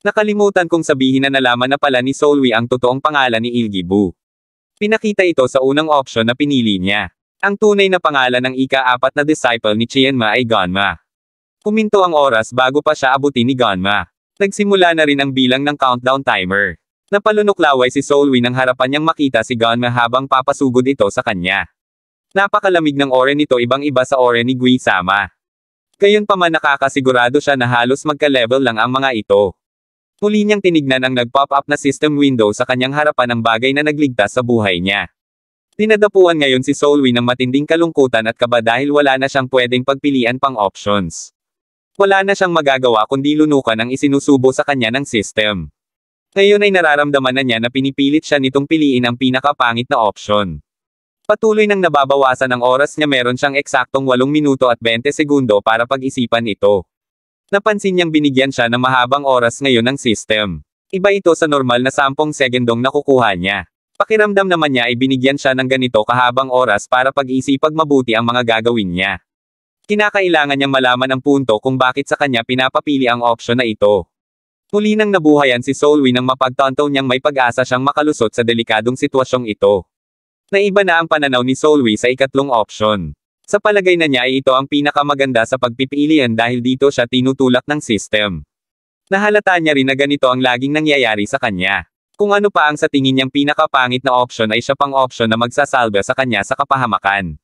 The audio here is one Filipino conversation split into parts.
Nakalimutan kong sabihin na nalaman na pala ni Solwi ang totoong pangalan ni Ilgibu. Pinakita ito sa unang option na pinili niya. Ang tunay na pangalan ng ika-4 na disciple ni Chienma ay Ganma. Kuminto ang oras bago pa siya abutin ni Ganma. Nagsimula na rin ang bilang ng countdown timer. Napalunuklaway si Solwi nang harapan niyang makita si Ganma habang papasugod ito sa kanya. Napakalamig ng ore nito, ibang-iba sa ore ni Gui-sama. Gayunpaman nakakasigurado siya na halos magka-level lang ang mga ito. Muli niyang tinignan ang nag-pop-up na system window sa kanyang harapan, ang bagay na nagligtas sa buhay niya. Tinadapuan ngayon si Solwi ng matinding kalungkutan at kaba dahil wala na siyang pwedeng pagpilian pang options. Wala na siyang magagawa kundi lunukan ang isinusubo sa kanya ng system. Ngayon ay nararamdaman na niya na pinipilit siya nitong piliin ang pinakapangit na option. Patuloy nang nababawasan ang oras niya, meron siyang eksaktong 8 minuto at 20 segundo para pag-isipan ito. Napansin niyang binigyan siya ng mahabang oras ngayon ng system. Iba ito sa normal na 10 segundong nakukuha niya. Pakiramdam naman niya ay binigyan siya ng ganito kahabang oras para pag-isipag mabuti ang mga gagawin niya. Kinakailangan niyang malaman ang punto kung bakit sa kanya pinapapili ang option na ito. Muli nang nabuhayan si Solwi nang mapagtanto niyang may pag-asa siyang makalusot sa delikadong sitwasyong ito. Naiba na ang pananaw ni Solwi sa ikatlong option. Sa palagay na niya ay ito ang pinakamaganda sa pagpipilian dahil dito siya tinutulak ng system. Nahalata niya rin na ganito ang laging nangyayari sa kanya. Kung ano pa ang sa tingin niyang pinakapangit na option ay siya pang option na magsasalba sa kanya sa kapahamakan.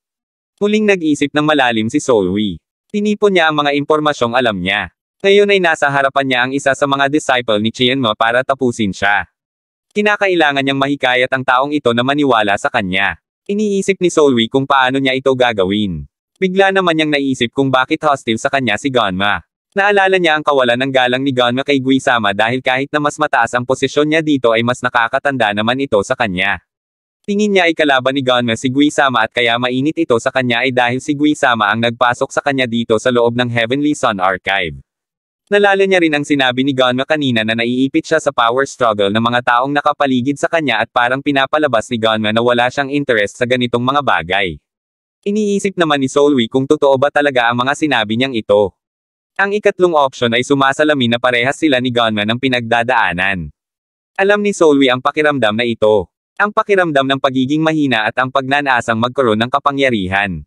Muling nag-isip ng malalim si Solwi. Tinipon niya ang mga impormasyong alam niya. Ngayon ay nasa harapan niya ang isa sa mga disciple ni Chienma para tapusin siya. Kinakailangan niyang mahikayat ang taong ito na maniwala sa kanya. Iniisip ni Solwi kung paano niya ito gagawin. Bigla naman niyang naisip kung bakit hostile sa kanya si Ganma. Naalala niya ang kawalan ng galang ni Ganma kay Gui-sama dahil kahit na mas mataas ang posisyon niya dito ay mas nakakatanda naman ito sa kanya. Tingin niya ay kalaban ni Ganma si Gui-sama at kaya mainit ito sa kanya ay dahil si Gui-sama ang nagpasok sa kanya dito sa loob ng Heavenly Sun Archive. Nalala niya rin ang sinabi ni Ganma kanina na naiipit siya sa power struggle ng mga taong nakapaligid sa kanya at parang pinapalabas ni Ganma na wala siyang interest sa ganitong mga bagay. Iniisip naman ni Solwi kung totoo ba talaga ang mga sinabi niyang ito. Ang ikatlong option ay sumasalamin na parehas sila ni Ganma ng pinagdadaanan. Alam ni Solwi ang pakiramdam na ito. Ang pakiramdam ng pagiging mahina at ang pagnanasang magkaroon ng kapangyarihan.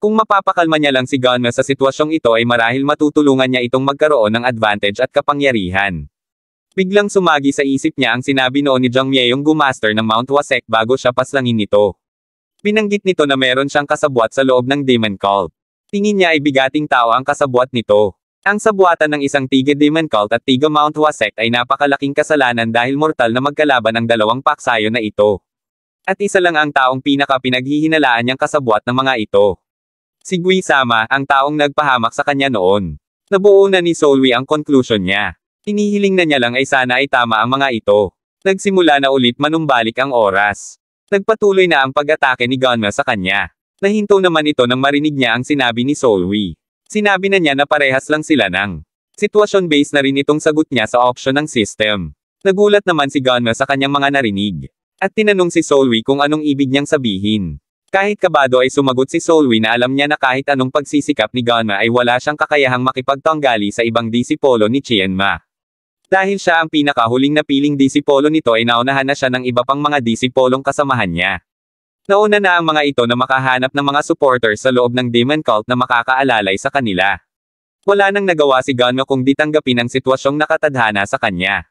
Kung mapapakalma niya lang si Ganma sa sitwasyong ito ay marahil matutulungan niya itong magkaroon ng advantage at kapangyarihan. Biglang sumagi sa isip niya ang sinabi noon ni Jiang Mieyong Gumaster ng Mount Wasek bago siya paslangin nito. Binanggit nito na meron siyang kasabwat sa loob ng Demon Cult. Tingin niya ay bigating tao ang kasabwat nito. Ang sabwatan ng isang tiga Demon Cult at tiga Mount Wasek ay napakalaking kasalanan dahil mortal na magkalaban ang dalawang paksayo na ito. At isa lang ang taong pinaka-pinaghihinalaan niyang kasabwat ng mga ito. Si Gui-sama, ang taong nagpahamak sa kanya noon. Nabuo na ni Solwi ang conclusion niya. Hinihiling na niya lang ay sana ay tama ang mga ito. Nagsimula na ulit manumbalik ang oras. Nagpatuloy na ang pag-atake ni Ganma sa kanya. Nahinto naman ito nang marinig niya ang sinabi ni Solwi. Sinabi na niya na parehas lang sila ng sitwasyon-based na rin itong sagot niya sa option ng system. Nagulat naman si Ganma sa kanyang mga narinig. At tinanong si Solwi kung anong ibig niyang sabihin. Kahit kabado ay sumagot si Solwi na alam niya na kahit anong pagsisikap ni Ganma ay wala siyang kakayahang makipagtanggali sa ibang disipolo ni Chienma. Dahil siya ang pinakahuling napiling disipolo nito ay naunahan na siya ng iba pang mga disipolong kasamahan niya. Nauna na ang mga ito na makahanap ng mga supporters sa loob ng Demon Cult na makakaalalay sa kanila. Wala nang nagawa si Ganma kung di tanggapin ang sitwasyong nakatadhana sa kanya.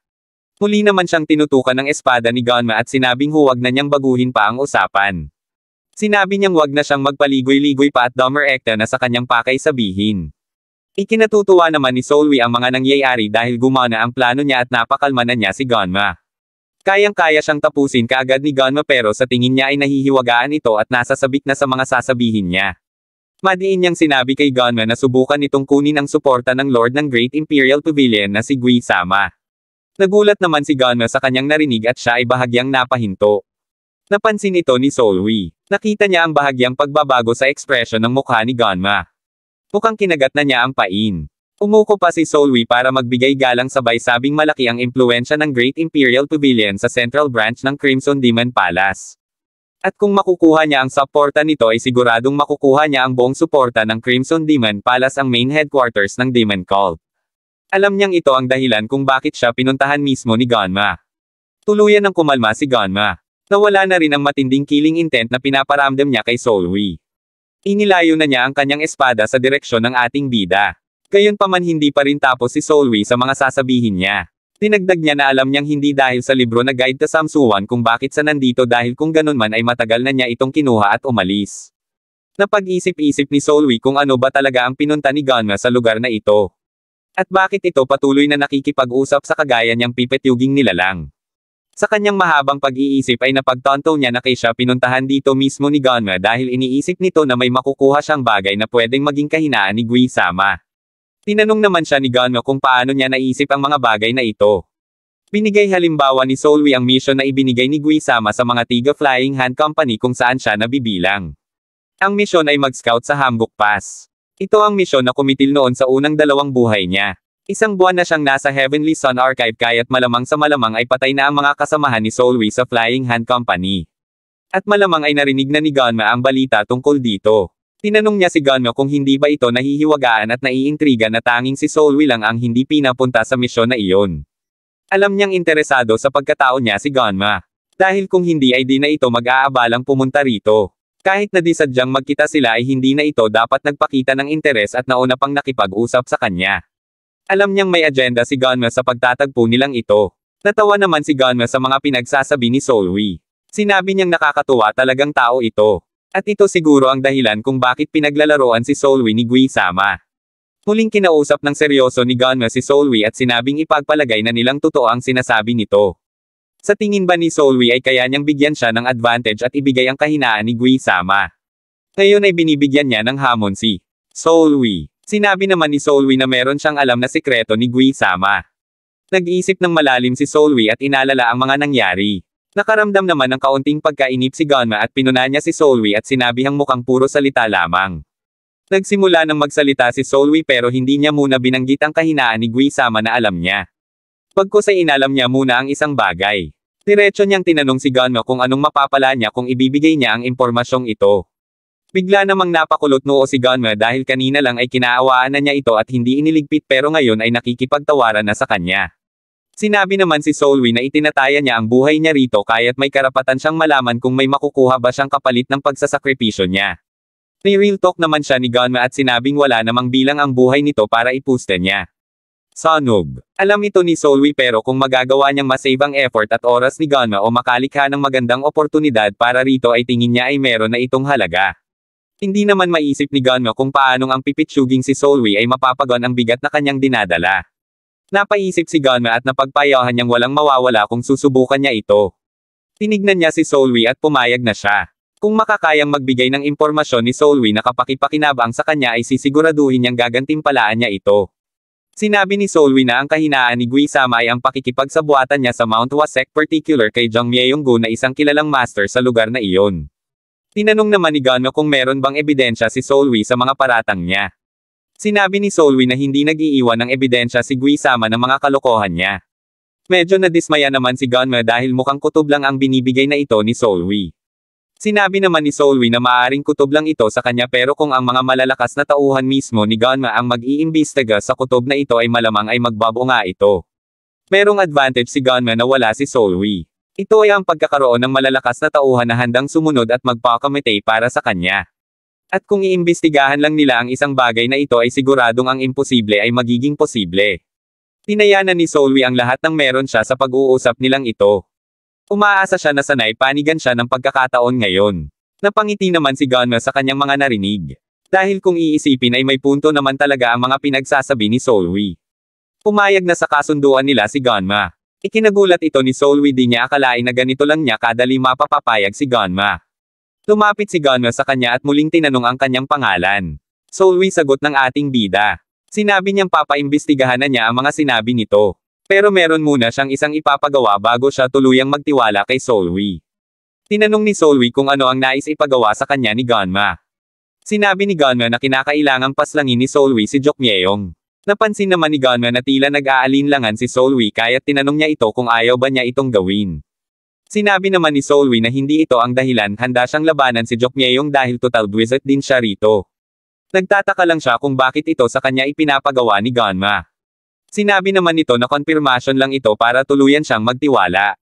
Muli naman siyang tinutukan ng espada ni Ganma at sinabing huwag na niyang baguhin pa ang usapan. Sinabi niyang wag na siyang magpaligoy-ligoy pa at dummer-ekta na sa kanyang pakay sabihin. Ikinatutuwa naman ni Solwi ang mga nangyayari dahil gumana ang plano niya at napakalma na niya si Ganma. Kayang-kaya siyang tapusin kaagad ni Ganma pero sa tingin niya ay nahihiwagaan ito at nasasabik na sa mga sasabihin niya. Madiin niyang sinabi kay Ganma na subukan nitong kunin ang suporta ng Lord ng Great Imperial Pavilion na si Gui-sama. Nagulat naman si Ganma sa kanyang narinig at siya ay bahagyang napahinto. Napansin ito ni Solwi. Nakita niya ang bahagyang pagbabago sa ekspresyon ng mukha ni Ganma. Mukhang kinagat na niya ang pain. Umuko pa si Solwi para magbigay galang sabay sabing malaki ang impluensya ng Great Imperial Pavilion sa Central Branch ng Crimson Demon Palace. At kung makukuha niya ang suporta nito ay siguradong makukuha niya ang buong suporta ng Crimson Demon Palace, ang main headquarters ng Demon Cult. Alam niyang ito ang dahilan kung bakit siya pinuntahan mismo ni Ganma. Tuluyan ng kumalma si Ganma. Nawala na rin ang matinding killing intent na pinaparamdam niya kay Solwi. Inilayo na niya ang kanyang espada sa direksyon ng ating bida. Gayunpaman hindi pa rin tapos si Solwi sa mga sasabihin niya. Dinagdag niya na alam niyang hindi dahil sa libro na guide to Samsuan kung bakit sa nandito dahil kung ganun man ay matagal na niya itong kinuha at umalis. Napag-isip-isip ni Solwi kung ano ba talaga ang pinunta ni Ganma sa lugar na ito. At bakit ito patuloy na nakikipag-usap sa kagaya niyang pipetyuging nilalang. Sa kanyang mahabang pag-iisip ay napagtanto niya na kay siya pinuntahan dito mismo ni Ganma dahil iniisip nito na may makukuha siyang bagay na pwedeng maging kahinaan ni Guisama. Tinanong naman siya ni Ganma kung paano niya naisip ang mga bagay na ito. Binigay halimbawa ni Solwi ang mission na ibinigay ni Guisama sa mga Tiga Flying Hand Company kung saan siya nabibilang. Ang misyon ay mag-scout sa Hamguk Pass. Ito ang misyon na kumitil noon sa unang 2 buhay niya. Isang buwan na siyang nasa Heavenly Sun Archive kaya't malamang sa malamang ay patay na ang mga kasamahan ni Solwi sa Flying Hand Company. At malamang ay narinig na ni Ganma ang balita tungkol dito. Tinanong niya si Ganma kung hindi ba ito nahihiwagaan at naiintriga na tanging si Solwi lang ang hindi pinapunta sa misyon na iyon. Alam niyang interesado sa pagkatao niya si Ganma. Dahil kung hindi ay di na ito mag-aabalang pumunta rito. Kahit na di sadyang magkita sila ay hindi na ito dapat nagpakita ng interes at nauna pang nakipag-usap sa kanya. Alam niyang may agenda si Ganma sa pagtatagpo nilang ito. Natawa naman si Ganma sa mga pinagsasabi ni Solwi. Sinabi niyang nakakatuwa talagang tao ito. At ito siguro ang dahilan kung bakit pinaglalaroan si Solwi ni Guisama. Muling kinausap ng seryoso ni Ganma si Solwi at sinabing ipagpalagay na nilang totoo ang sinasabi nito. Sa tingin ba ni Solwi ay kaya niyang bigyan siya ng advantage at ibigay ang kahinaan ni Guisama? Ngayon ay binibigyan niya ng hamon si Solwi. Sinabi naman ni Solwi na meron siyang alam na sikreto ni Guisama. Nag-iisip ng malalim si Solwi at inalala ang mga nangyari. Nakaramdam naman ng kaunting pagkainip si Ganma at pinuna niya si Solwi at sinabihang mukhang puro salita lamang. Nagsimula ng magsalita si Solwi pero hindi niya muna binanggit ang kahinaan ni Guisama na alam niya. Pagkus ay inalam niya muna ang isang bagay. Diretso niyang tinanong si Ganma kung anong mapapala niya kung ibibigay niya ang impormasyong ito. Bigla namang napakulot noo si Ganma dahil kanina lang ay kinaawaan na niya ito at hindi iniligpit pero ngayon ay nakikipagtawaran na sa kanya. Sinabi naman si Solwi na itinataya niya ang buhay niya rito kaya't may karapatan siyang malaman kung may makukuha ba siyang kapalit ng pagsasakripisyo niya. May real talk naman siya ni Ganma at sinabing wala namang bilang ang buhay nito para ipuste niya. Sanog. Alam ito ni Solwi pero kung magagawa niyang masave ang effort at oras ni Ganma o makalikha ng magandang oportunidad para rito ay tingin niya ay meron na itong halaga. Hindi naman maisip ni Ganma kung paanong ang pipitsuging si Solwi ay mapapagon ang bigat na kanyang dinadala. Napaisip si Ganma at napagpayahan niyang walang mawawala kung susubukan niya ito. Tinignan niya si Solwi at pumayag na siya. Kung makakayang magbigay ng impormasyon ni Solwi na kapakipakinabang sa kanya ay sisiguraduhin niyang gagantimpalaan niya ito. Sinabi ni Solwi na ang kahinaan ni Guisama ay ang pakikipagsabuatan niya sa Mount Wasek particular kay Jang Myeong-gu na isang kilalang master sa lugar na iyon. Tinanong naman ni Ganma kung meron bang ebidensya si Solwi sa mga paratang niya. Sinabi ni Solwi na hindi nag-iiwan ng ebidensya si Guisama ng mga kalokohan niya. Medyo nadismaya naman si Ganma dahil mukhang kutob lang ang binibigay na ito ni Solwi. Sinabi naman ni Solwi na maaaring kutob lang ito sa kanya pero kung ang mga malalakas na tauhan mismo ni Ganma ang mag-iimbestiga sa kutob na ito ay malamang ay magbabo nga ito. Merong advantage si Ganma na wala si Solwi. Ito ay ang pagkakaroon ng malalakas na tauhan na handang sumunod at magpakamitay para sa kanya. At kung iimbestigahan lang nila ang isang bagay na ito ay siguradong ang imposible ay magiging posible. Tinayanan ni Solwi ang lahat ng meron siya sa pag-uusap nilang ito. Umaasa siya na sanay panigan siya ng pagkakataon ngayon. Napangiti naman si Ganma sa kanyang mga narinig. Dahil kung iisipin ay may punto naman talaga ang mga pinagsasabi ni Solwi. Pumayag na sa kasunduan nila si Ganma. Ikinagulat ito ni Solwi di niya akalain na ganito lang niya kadali mapapapayag si Ganma. Lumapit si Ganma sa kanya at muling tinanong ang kanyang pangalan. Solwi sagot ng ating bida. Sinabi niyang papaimbestigahan na niya ang mga sinabi nito. Pero meron muna siyang isang ipapagawa bago siya tuluyang magtiwala kay Solwi. Tinanong ni Solwi kung ano ang nais ipagawa sa kanya ni Ganma. Sinabi ni Ganma na kinakailangang paslangin ni Solwi si Jokmyeong. Napansin naman ni Ganma na tila nag-aalinlangan si Solwi kaya't tinanong niya ito kung ayaw ba niya itong gawin. Sinabi naman ni Solwi na hindi ito ang dahilan handa siyang labanan si Jokmyeong dahil total buwisit din siya rito. Nagtataka lang siya kung bakit ito sa kanya ipinapagawa ni Ganma. Sinabi naman nito na confirmation lang ito para tuluyan siyang magtiwala.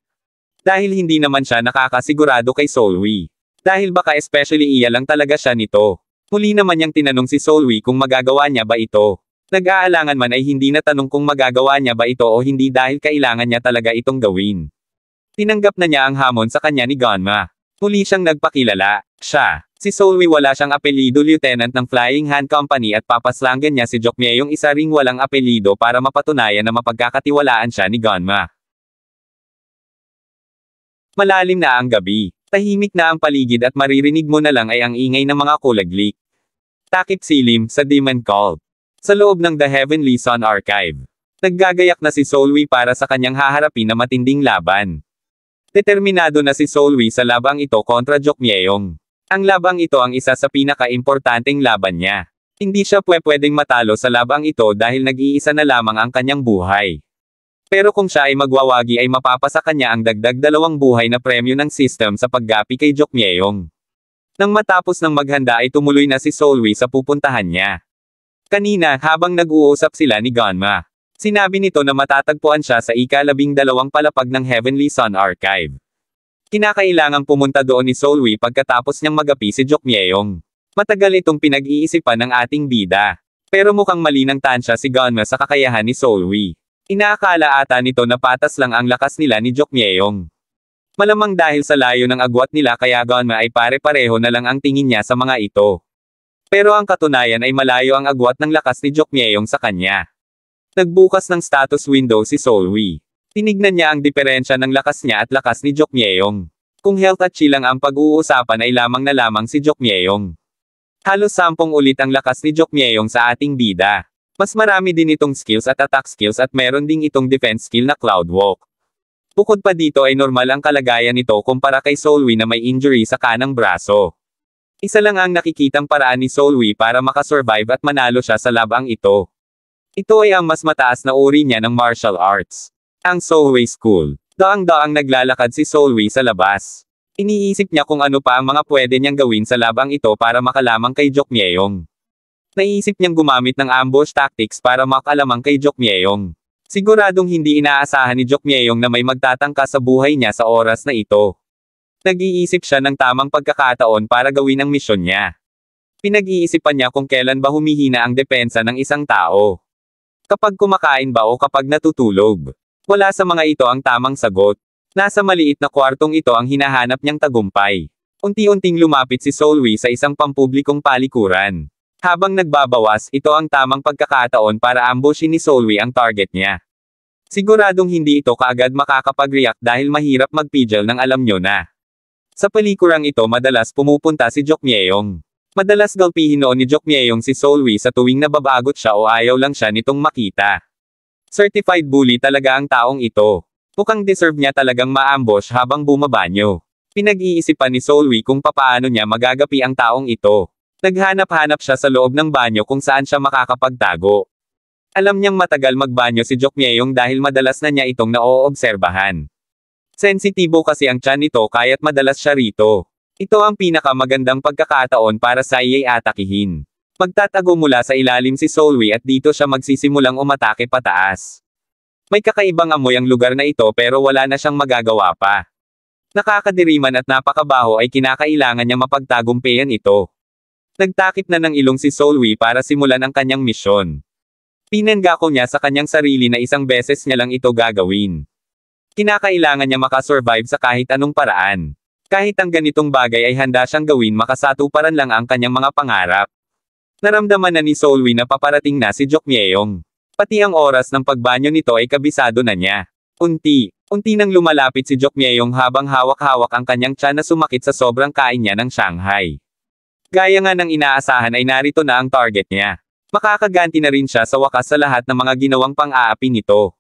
Dahil hindi naman siya nakakasigurado kay Solwi. Dahil baka especially iya lang talaga siya nito. Muli naman niyang tinanong si Solwi kung magagawa niya ba ito. Nag-aalangan man ay hindi natanong kung magagawa niya ba ito o hindi dahil kailangan niya talaga itong gawin. Tinanggap na niya ang hamon sa kanya ni Ganma. Muli siyang nagpakilala. Siya, si Solwi wala siyang apelyido lieutenant ng Flying Han Company at papaslangan niya si Jokmyeyong isa ring walang apelyido para mapatunayan na mapagkakatiwalaan siya ni Ganma. Malalim na ang gabi. Tahimik na ang paligid at maririnig mo na lang ay ang ingay ng mga kulaglik. Takip silim sa Demon Cult. Sa loob ng The Heavenly Sun Archive. Naggagayak na si Solwi para sa kanyang haharapin na matinding laban. Determinado na si Solwi sa labang ito kontra Jokmyeyong. Ang labang ito ang isa sa pinaka-importanteng laban niya. Hindi siya pwedeng matalo sa labang ito dahil nag-iisa na lamang ang kanyang buhay. Pero kung siya ay magwawagi ay mapapasa kanya ang dagdag 2 buhay na premyo ng system sa paggapi kay Jokmyeyong. Nang matapos ng maghanda ay tumuloy na si Solwi sa pupuntahan niya. Kanina, habang nag-uusap sila ni Ganma, sinabi nito na matatagpuan siya sa ika-12 palapag ng Heavenly Sun Archive. Kinakailangang pumunta doon ni Solwi pagkatapos niyang magapi si Jokmyeyong. Matagal itong pinag-iisipan ng ating bida. Pero mukhang mali ng tansya si Ganma sa kakayahan ni Solwi. Inaakala ata nito na patas lang ang lakas nila ni Jokmyeyong. Malamang dahil sa layo ng agwat nila kaya Ganma ay pare-pareho na lang ang tingin niya sa mga ito. Pero ang katunayan ay malayo ang agwat ng lakas ni Jokmyeyong sa kanya. Nagbukas ng status window si Solwi. Tinignan niya ang diferensya ng lakas niya at lakas ni Jokmyeyong. Kung health at chi lang ang pag-uusapan ay lamang na lamang si Jokmyeyong. Halos 10 ulit ang lakas ni Jokmyeyong sa ating bida. Mas marami din itong skills at attack skills at meron ding itong defense skill na Cloud Walk. Bukod pa dito ay normal ang kalagayan nito kumpara kay Solwi na may injury sa kanang braso. Isa lang ang nakikitang paraan ni Solwi para makasurvive at manalo siya sa labang ito. Ito ay ang mas mataas na uri niya ng martial arts. Ang Solway School. Daang-daang naglalakad si Solwi sa labas. Iniisip niya kung ano pa ang mga pwede niyang gawin sa labang ito para makalamang kay Jokmyeyong. Naisip niyang gumamit ng ambush tactics para makalamang kay Jokmyeyong. Siguradong hindi inaasahan ni Jokmyeyong na may magtatangka sa buhay niya sa oras na ito. Nag-iisip siya ng tamang pagkakataon para gawin ang misyon niya. Pinag-iisipan niya kung kailan ba humihina ang depensa ng isang tao. Kapag kumakain ba o kapag natutulog. Wala sa mga ito ang tamang sagot. Nasa maliit na kwartong ito ang hinahanap niyang tagumpay. Unti-unting lumapit si Solwi sa isang pampublikong palikuran. Habang nagbabawas, ito ang tamang pagkakataon para ambushin ni Solwi ang target niya. Siguradong hindi ito kaagad makakapag-react dahil mahirap mag-pigil ng alam nyo na. Sa palikurang ito madalas pumupunta si Jokmyeyong. Madalas galpihin noon ni Jokmyeyong si Solwi sa tuwing nababagot siya o ayaw lang siya nitong makita. Certified bully talaga ang taong ito. Mukhang deserve niya talagang ma-ambush habang bumabanyo. Pinag-iisipan ni Solwi kung papaano niya magagapi ang taong ito. Naghanap-hanap siya sa loob ng banyo kung saan siya makakapagtago. Alam niyang matagal magbanyo si Jokmyeyong dahil madalas na niya itong naoobserbahan. Sensitibo kasi ang tiyan nito kaya't madalas siya rito. Ito ang pinakamagandang pagkakataon para sa iya'y atakihin. Magtatago mula sa ilalim si Solwi at dito siya magsisimulang umatake pataas. May kakaibang amoy ang lugar na ito pero wala na siyang magagawa pa. Nakakadiriman at napakabaho ay kinakailangan niya mapagtagumpayan ito. Nagtakip na ng ilong si Solwi para simulan ang kanyang misyon. Pinangako niya sa kanyang sarili na isang beses niya lang ito gagawin. Kinakailangan niya makasurvive sa kahit anong paraan. Kahit ang ganitong bagay ay handa siyang gawin makasatuparan lang ang kanyang mga pangarap. Naramdaman na ni Solwi na paparating na si Jokmyeyong. Pati ang oras ng pagbanyo nito ay kabisado na niya. Unti nang lumalapit si Jokmyeyong habang hawak-hawak ang kanyang tiyan na sumakit sa sobrang kain niya ng Shanghai. Gaya nga ng inaasahan ay narito na ang target niya. Makakaganti na rin siya sa wakas sa lahat ng mga ginawang pang-aapi nito.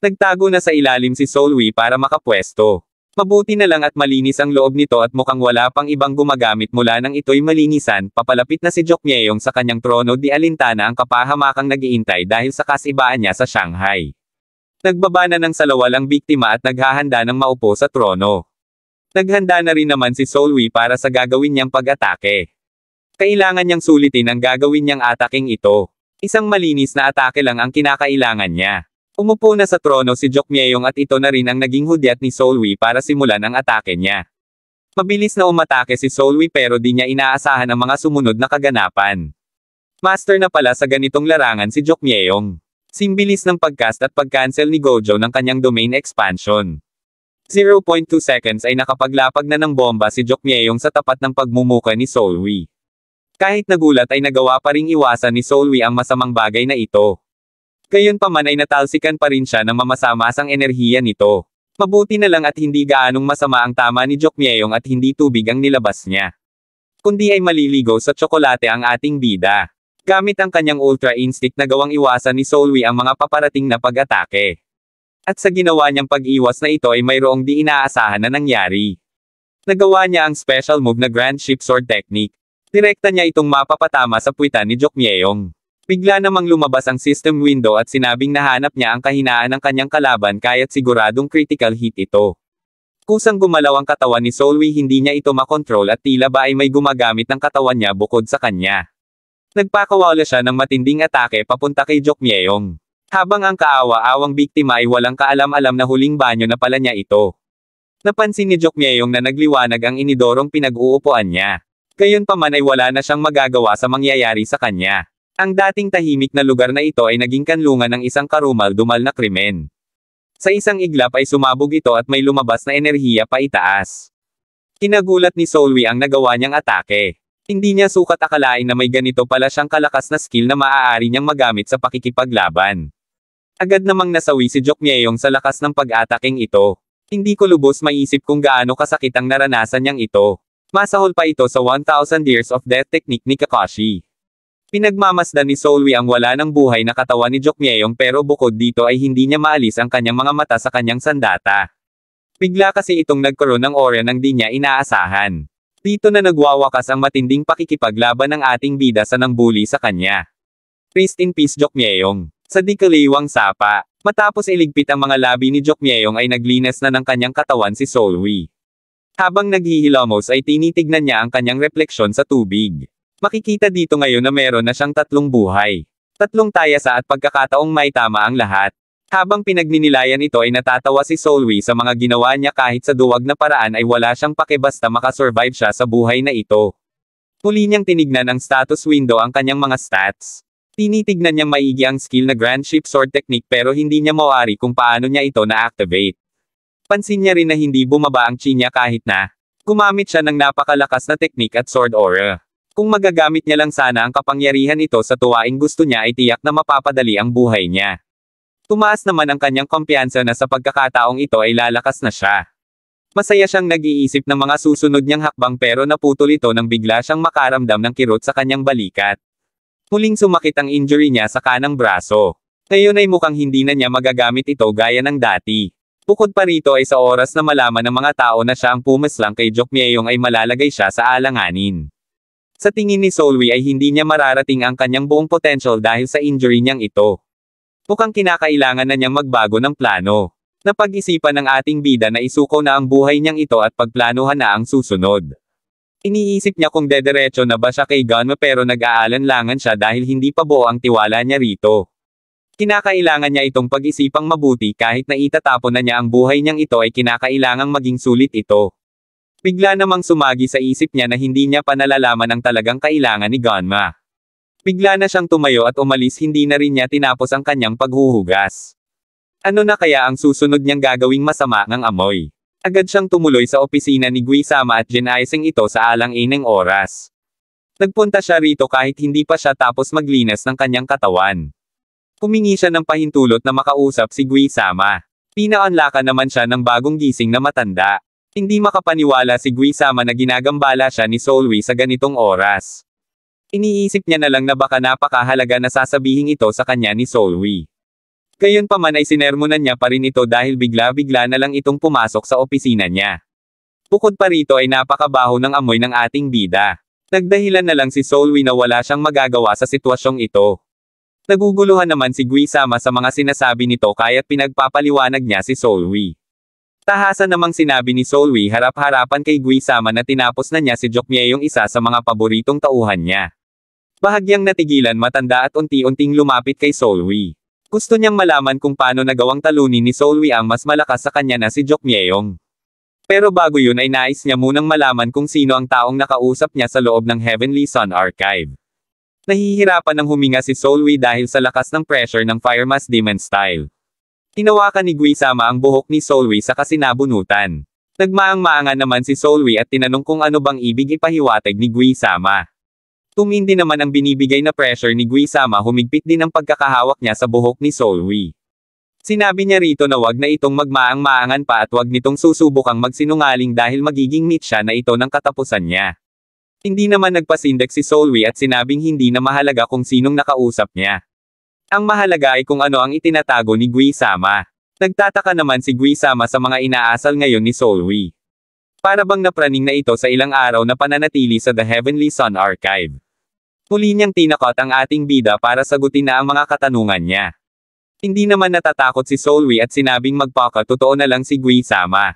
Nagtago na sa ilalim si Solwi para makapwesto. Mabuti na lang at malinis ang loob nito at mukhang wala pang ibang gumagamit mula nang ito'y malinisan, papalapit na si Jokmyeyong sa kanyang trono di alintana ang kapahamakang nag-iintay dahil sa kasibaan niya sa Shanghai. Nagbaba na ng salawal ang biktima at naghahanda ng maupo sa trono. Naghanda na rin naman si Solwi para sa gagawin niyang pag-atake. Kailangan niyang sulitin ang gagawin niyang ataking ito. Isang malinis na atake lang ang kinakailangan niya. Umupo na sa trono si Jokmyeong at ito na rin ang naging hudyat ni Solwi para simulan ang atake niya. Mabilis na umatake si Solwi pero di niya inaasahan ang mga sumunod na kaganapan. Master na pala sa ganitong larangan si Jokmyeong. Simbilis ng pagcast at pag-cancel ni Gojo ng kanyang domain expansion. 0.2 seconds ay nakapaglapag na ng bomba si Jokmyeong sa tapat ng pagmumuka ni Solwi. Kahit nagulat ay nagawa pa ring iwasan ni Solwi ang masamang bagay na ito. Gayunpaman ay natalsikan pa rin siya ng mamasa-masang enerhiya nito. Mabuti na lang at hindi gaanong masama ang tama ni Jokmyeong at hindi tubig ang nilabas niya. Kundi ay maliligaw sa tsokolate ang ating bida. Gamit ang kanyang Ultra Instinct na gawang iwasan ni Solwi ang mga paparating na pag-atake. At sa ginawa niyang pag-iwas na ito ay mayroong di inaasahan na nangyari. Nagawa niya ang special move na Grand Ship Sword Technique. Direkta niya itong mapapatama sa puwitan ni Jokmyeong. Bigla namang lumabas ang system window at sinabing nahanap niya ang kahinaan ng kanyang kalaban kaya't siguradong critical hit ito. Kusang gumalaw ang katawan ni Solwi hindi niya ito makontrol at tila ba ay may gumagamit ng katawan niya bukod sa kanya. Nagpakawala siya ng matinding atake papunta kay Jokmyeong. Habang ang kaawa-awang biktima ay walang kaalam-alam na huling banyo na pala niya ito. Napansin ni Jokmyeong na nagliwanag ang inidorong pinag-uupuan niya. Gayunpaman ay wala na siyang magagawa sa mangyayari sa kanya. Ang dating tahimik na lugar na ito ay naging kanlungan ng isang karumal-dumal na krimen. Sa isang iglap ay sumabog ito at may lumabas na enerhiya pa itaas. Kinagulat ni Solwi ang nagawa niyang atake. Hindi niya sukat akalain na may ganito pala siyang kalakas na skill na maaari niyang magamit sa pakikipaglaban. Agad namang nasawi si Jokmyeong sa lakas ng pag-ataking ito. Hindi ko lubos maisip kung gaano kasakit ang naranasan niyang ito. Masahol pa ito sa 1,000 Years of Death technique ni Kakashi. Pinagmamasdan ni Solwi ang wala ng buhay na katawan ni Jokmyeong pero bukod dito ay hindi niya maalis ang kanyang mga mata sa kanyang sandata. Bigla kasi itong nagkaroon ng aura nang di niya inaasahan. Dito na nagwawakas ang matinding pakikipaglaban ng ating bida sa nangbuli sa kanya. Rest in peace Jokmyeong. Sa di-kaliwang sapa, matapos iligpit ang mga labi ni Jokmyeong ay naglinis na ng kanyang katawan si Solwi. Habang naghihilamos ay tinitignan niya ang kanyang refleksyon sa tubig. Makikita dito ngayon na meron na siyang 3 buhay. 3 tayasa at pagkakataong may tama ang lahat. Habang pinagninilayan ito ay natatawa si Solwi sa mga ginawa niya kahit sa duwag na paraan ay wala siyang pake basta makasurvive siya sa buhay na ito. Muli niyang tinignan ang status window ang kanyang mga stats. Tinitignan niyang maigi ang skill na Grand Ship Sword Technique pero hindi niya mawari kung paano niya ito na-activate. Pansin niya rin na hindi bumaba ang chi niya kahit na gumamit siya ng napakalakas na technique at sword aura. Kung magagamit niya lang sana ang kapangyarihan ito sa tuwaing gusto niya ay tiyak na mapapadali ang buhay niya. Tumaas naman ang kanyang kumpiyansa na sa pagkakataong ito ay lalakas na siya. Masaya siyang nag-iisip ng mga susunod niyang hakbang pero naputol ito nang bigla siyang makaramdam ng kirot sa kanyang balikat. Muling sumakit ang injury niya sa kanang braso. Ngayon ay mukhang hindi na niya magagamit ito gaya ng dati. Bukod pa rito ay sa oras na malaman ng mga tao na siya ang pumaslang kay Jokmyeong ay malalagay siya sa alanganin. Sa tingin ni Solwi ay hindi niya mararating ang kanyang buong potential dahil sa injury niyang ito. Mukhang kinakailangan na niyang magbago ng plano. Napag-isipan ng ating bida na isuko na ang buhay niyang ito at pagplanuhan na ang susunod. Iniisip niya kung dederecho na ba siya kay Gunma pero nag-aalanlangan siya dahil hindi pa buo ang tiwala niya rito. Kinakailangan niya itong pag-isipang mabuti kahit na itatapon na niya ang buhay niyang ito ay kinakailangang maging sulit ito. Bigla namang sumagi sa isip niya na hindi niya pa nalalaman ang talagang kailangan ni Gunma. Bigla na siyang tumayo at umalis hindi na rin niya tinapos ang kanyang paghuhugas. Ano na kaya ang susunod niyang gagawing masama ng amoy? Agad siyang tumuloy sa opisina ni Guisama at ginaising ito sa alang-ineng oras. Nagpunta siya rito kahit hindi pa siya tapos maglinis ng kanyang katawan. Humingi siya ng pahintulot na makausap si Guisama. Pinaunlakan naman siya ng bagong gising na matanda. Hindi makapaniwala si Guisama na ginagambala siya ni Solwi sa ganitong oras. Iniisip niya na lang na baka napakahalaga na sasabihin ito sa kanya ni Solwi. Gayunpaman ay sinermonan niya pa rin ito dahil bigla-bigla na lang itong pumasok sa opisina niya. Bukod pa rito ay napakabaho ng amoy ng ating bida. Nagdahilan na lang si Solwi na wala siyang magagawa sa sitwasyong ito. Naguguluhan naman si Guisama sa mga sinasabi nito kaya't pinagpapaliwanag niya si Solwi. Tahasan namang sinabi ni Solwi harap-harapan kay Guisama na tinapos na niya si Jokmyeong isa sa mga paboritong tauhan niya. Bahagyang natigilan matanda at unti-unting lumapit kay Solwi. Gusto niyang malaman kung paano nagawang talunin ni Solwi ang mas malakas sa kanya na si Jokmyeong. Pero bago yun ay nais niya munang malaman kung sino ang taong nakausap niya sa loob ng Heavenly Sun Archive. Nahihirapan ng huminga si Solwi dahil sa lakas ng pressure ng Fire Mask Demon Style. Hinawakan ni Guisama ang buhok ni Solwi sa kasinabunutan. Nagmaang-maangan naman si Solwi at tinanong kung ano bang ibig ipahiwatig ni Guisama. Tumindi naman ang binibigay na pressure ni Guisama, humigpit din ang pagkakahawak niya sa buhok ni Solwi. Sinabi niya rito na wag na itong magmaang-maangan pa at wag nitong susubukang magsinungaling dahil magiging meet siya na ito ng katapusan niya. Hindi naman nagpasindak si Solwi at sinabing hindi na mahalaga kung sinong nakausap niya. Ang mahalaga ay kung ano ang itinatago ni Guisama. Nagtataka naman si Guisama sa mga inaasal ngayon ni Solwi. Para bang napraning na ito sa ilang araw na pananatili sa The Heavenly Sun Archive. Muli niyang tinakot ang ating bida para sagutin na ang mga katanungan niya. Hindi naman natatakot si Solwi at sinabing magpakatotoo na lang si Guisama.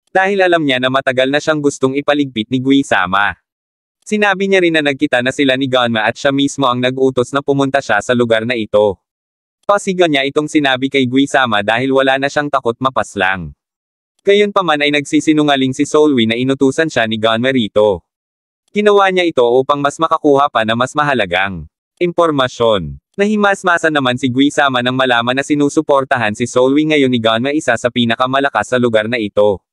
Dahil alam niya na matagal na siyang gustong ipaligpit ni Guisama. Sinabi niya rin na nagkita na sila ni Ganma at siya mismo ang nag-utos na pumunta siya sa lugar na ito. Pasiga niya itong sinabi kay Guisama dahil wala na siyang takot mapaslang. Gayunpaman ay nagsisinungaling si Solwi na inutusan siya ni Ganma rito. Ginawa niya ito upang mas makakuha pa na mas mahalagang impormasyon. Nahimasmasan naman si Guisama nang malaman na sinusuportahan si Solwi ngayon ni Ganma, isa sa pinakamalakas sa lugar na ito.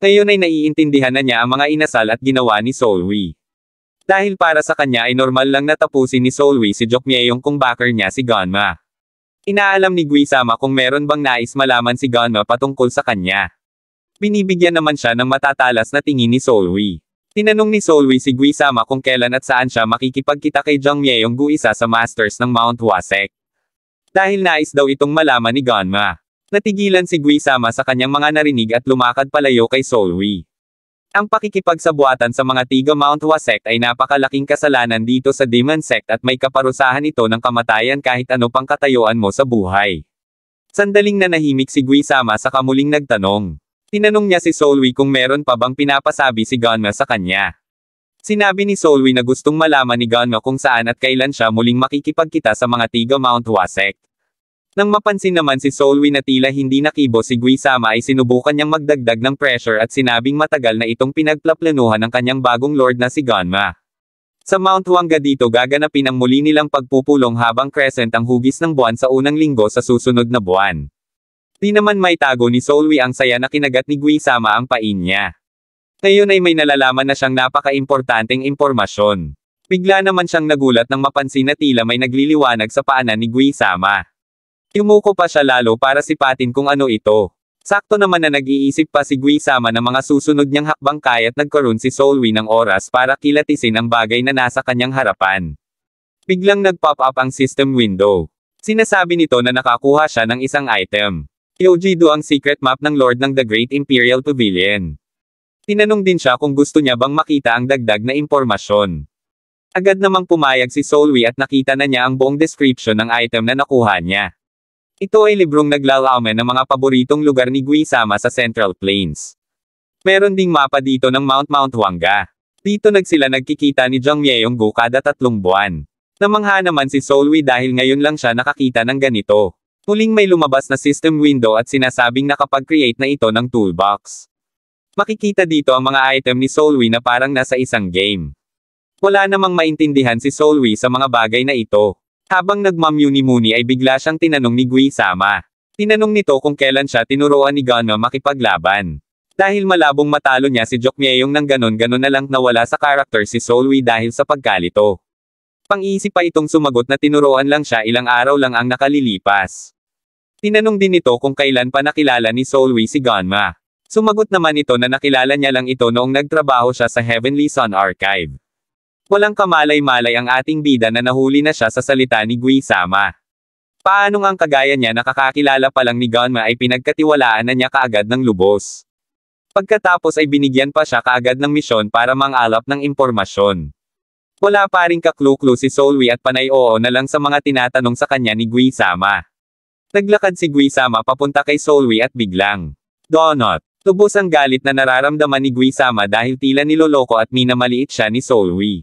Ngayon ay naiintindihan na niya ang mga inasal at ginawa ni Solwi. Dahil para sa kanya ay normal lang na tapusin ni Solwi si Jokmyeong kung backer niya si Ganma. Inaalam ni Guisama kung meron bang nais malaman si Ganma patungkol sa kanya. Binibigyan naman siya ng matatalas na tingin ni Solwi. Tinanong ni Solwi si Guisama kung kailan at saan siya makikipagkita kay Jongmyeong-gu, isa sa masters ng Mount Wasek. Dahil nais daw itong malaman ni Ganma. Natigilan si Guisama sa kanyang mga narinig at lumakad palayo kay Solwi. Ang pakikipagsabuatan sa mga tiga Mount Wasek ay napakalaking kasalanan dito sa Demon Sect at may kaparusahan ito ng kamatayan kahit ano pang katayuan mo sa buhay. Sandaling nanahimik si Guisama sa kamuling nagtanong. Tinanong niya si Solwi kung meron pa bang pinapasabi si Ganma sa kanya. Sinabi ni Solwi na gustong malaman ni Ganma kung saan at kailan siya muling makikipagkita sa mga tiga Mount Wasek. Nang mapansin naman si Solwi na tila hindi nakibo si Guisama ay sinubukan niyang magdagdag ng pressure at sinabing matagal na itong pinagplaplanuhan ng kanyang bagong lord na si Ganma. Sa Mount Wangga dito gaganapin ang muli nilang pagpupulong habang crescent ang hugis ng buwan sa unang linggo sa susunod na buwan. Di naman may tago ni Solwi ang saya na kinagat ni Guisama ang pain niya. Ngayon ay may nalalaman na siyang napaka-importanteng impormasyon. Bigla naman siyang nagulat nang mapansin na tila may nagliliwanag sa paanan ni Guisama. Yumuko pa siya lalo para sipatin kung ano ito. Sakto naman na nag-iisip pa si Guisama ng mga susunod niyang hakbang kaya't nagkaroon si Solwi ng oras para kilatisin ang bagay na nasa kanyang harapan. Biglang nag-pop up ang system window. Sinasabi nito na nakakuha siya ng isang item. Yojido ang secret map ng Lord ng The Great Imperial Pavilion. Tinanong din siya kung gusto niya bang makita ang dagdag na impormasyon. Agad namang pumayag si Solwi at nakita na niya ang buong description ng item na nakuha niya. Ito ay librong naglalaumen ng mga paboritong lugar ni Guisama sa Central Plains. Meron ding mapa dito ng Mount Wangga. Dito sila nagkikita ni Jongmyeong-gu kada 3 buwan. Namangha naman si Solwi dahil ngayon lang siya nakakita ng ganito. Muling may lumabas na system window at sinasabing nakapag-create na ito ng toolbox. Makikita dito ang mga item ni Solwi na parang nasa isang game. Wala namang maintindihan si Solwi sa mga bagay na ito. Habang nagmamuni-muni ay bigla siyang tinanong ni Guisama. Tinanong nito kung kailan siya tinuruan ni Ganma makipaglaban. Dahil malabong matalo niya si Jokmyeong nang ganon-ganon na lang nawala sa karakter si Solwi dahil sa pagkalito. Pang-iisip pa itong sumagot na tinuruan lang siya ilang araw lang ang nakalilipas. Tinanong din ito kung kailan pa nakilala ni Solwi si Ganma. Sumagot naman ito na nakilala niya lang ito noong nagtrabaho siya sa Heavenly Sun Archive. Walang kamalay-malay ang ating bida na nahuli na siya sa salita ni Guisama. Paanong ang kagaya niya nakakakilala pa lang ni Ganma ay pinagkatiwalaan na niya kaagad ng lubos. Pagkatapos ay binigyan pa siya kaagad ng misyon para mangalap ng impormasyon. Wala pa ring kaklu-klu si Solwi at panay oo na lang sa mga tinatanong sa kanya ni Guisama. Naglakad si Guisama papunta kay Solwi at biglang donut. Lubos ang galit na nararamdaman ni Guisama dahil tila niloloko at minamaliit siya ni Solwi.